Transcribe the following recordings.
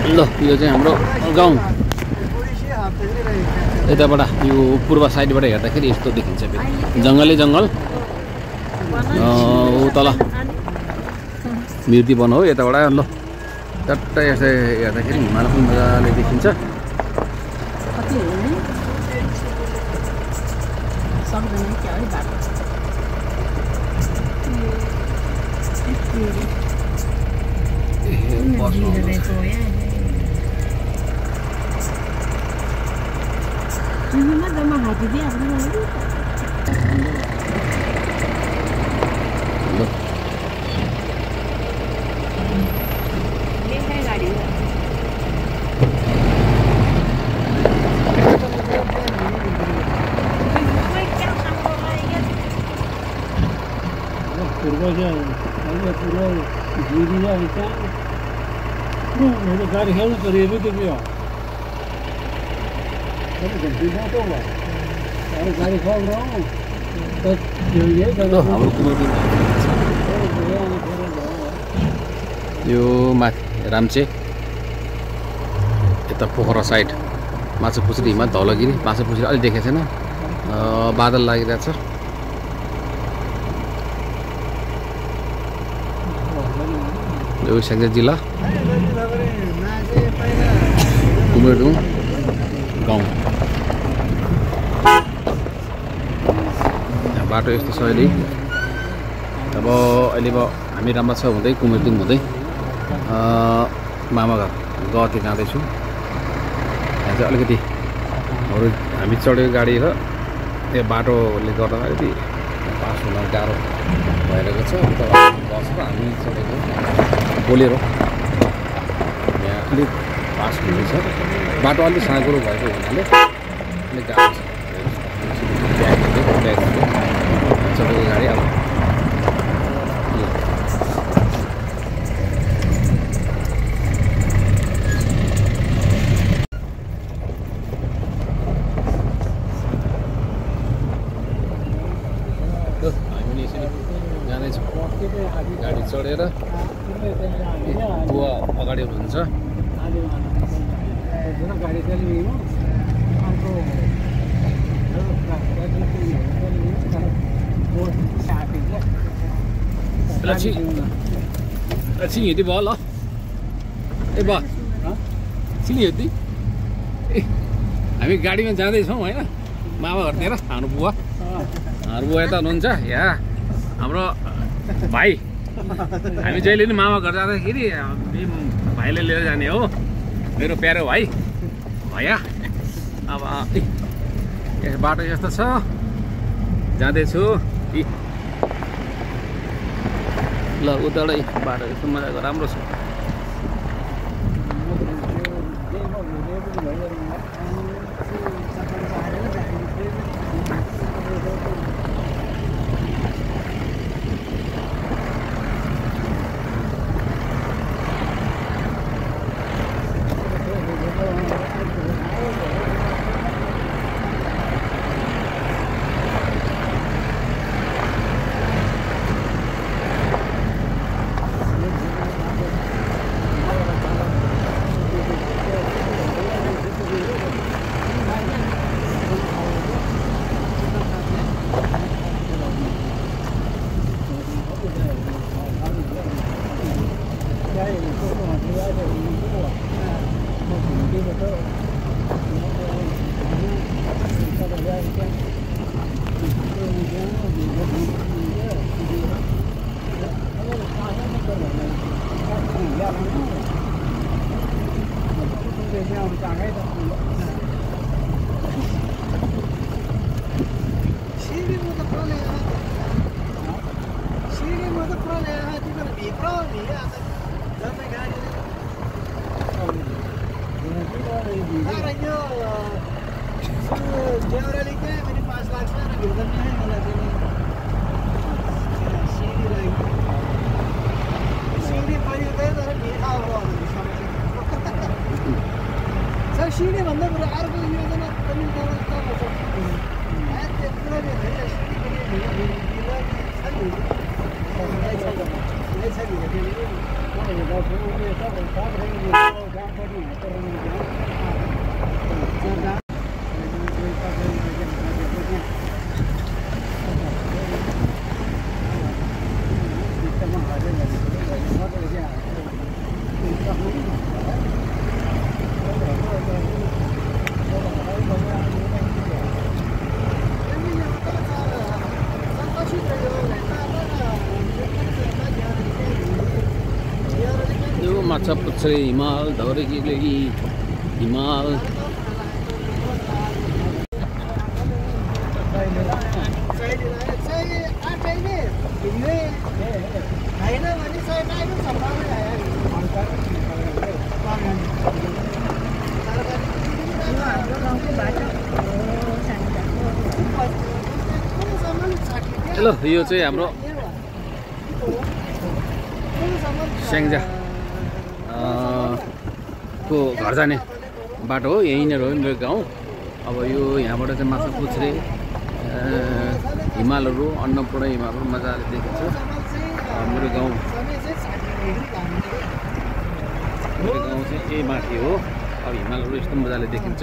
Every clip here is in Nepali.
ल यो चाहिँ हाम्रो गाउँ यताबाट यो पूर्व साइडबाट हेर्दाखेरि यस्तो देखिन्छ फेरि जङ्गलै जङ्गल तल मूर्ति वन हो यताबाट ल चट्टै यसो हेर्दाखेरि हिमाल पनि मजाले देखिन्छ गाडी खेल्नु पर्यो त्यो के हो गाडी यो माथि राम्चे यता पोखरा साइड माछापुछ्री हिमाल धौलागिरी माछापुछ्री अलि देखेको छैन बादल लागिरहेको छ यो स्याङ्जा जिल्ला कुमेरडुङ गाउँ बाटो यस्तो छ अहिले अब अहिले हामी राम्रा छ हुँदै कुमेरडुङ हुँदै मामाघर गति जाँदैछु यहाँ चाहिँ अलिकति हामी चढेको गाडी र त्यो बाटोले गर्दा अलिकति पास हुन गाह्रो भइरहेको छ बस र हामी चढेको बोलेरो यहाँ अलिक पास हुँदैछ बाटो अलिक साँघुरो भएको हुनाले अलिक गाह्रो छ चढेको गाडी अब गाडी चढेर बुवा अगाडि हुनुहुन्छ एकछिन हिँड्दै भयो ल ए बा एकछिन हिँड्दै ए हामी गाडीमा जाँदैछौँ होइन मामाघरतिर हाम्रो बुवा यता हुनुहुन्छ यहाँ हाम्रो भाइ हामी जहिले पनि मामा घर जाँदाखेरि भाइले लिएर जाने हो मेरो प्यारो भाइ भैया अब बाटो यस्तो छ जाँदैछु ल उताबाटै बाटो यस्तो मजाको राम्रो छ माछा पुच्छरे हिमाल धौरेकीले हिमाल हेलो यो चाहिँ हाम्रो स्याङ्जा को घर जाने बाटो हो यहीँनिर हो मेरो गाउँ अब यो यहाँबाट चाहिँ माछा पुच्छरे हिमालहरू अन्नपूर्ण हिमालहरू मजाले देखिन्छ मेरो गाउँ चाहिँ यही माथि हो अब हिमालहरू यस्तो मजाले देखिन्छ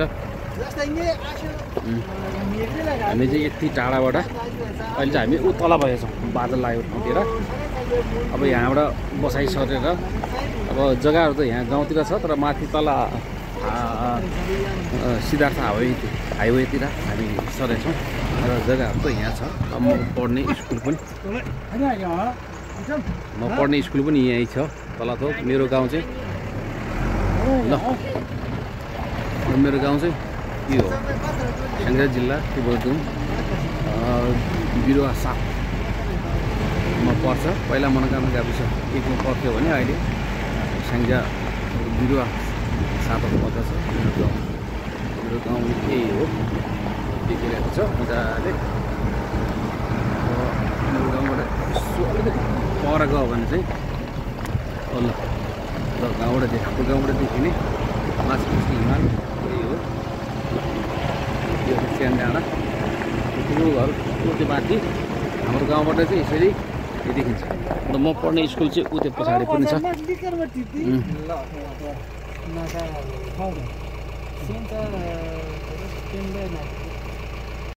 हामी चाहिँ यति टाढाबाट अहिले चाहिँ हामी उ तल भएछौँ बादल लाग्यो ठाउँतिर अब यहाँबाट बसाइ सरेर अब जग्गाहरू त यहाँ गाउँतिर छ तर माथि तल सिद्धार्थ हाइवेतिर हामी सरेछौँ र जग्गाहरू त यहाँ छ म पढ्ने स्कुल पनि यहीँ छ तल त मेरो गाउँ चाहिँ ल मेरो गाउँ चाहिँ यो हो स्याङ्जा जिल्ला तिब्बतुङ बिरुवा 7 मा पर्छ पहिला मनोकामना गाविस 1 मा पर्थ्यो भने अहिले स्याङ्जा बिरुवा 7 मा पर्छ मेरो गाउँ यही हो देखिरहेको छ मजाले मेरो गाउँबाट पर गयो भने चाहिँ ल गाउँबाट देखिने माछा पुच्छरे हिमाल यही हो यो स्यान डाँडा ठुलो घर त्यो माथि हाम्रो गाउँबाट चाहिँ यसरी देखिन्छ अन्त म पढ्ने स्कुल चाहिँ उतै पछाडि पनि छ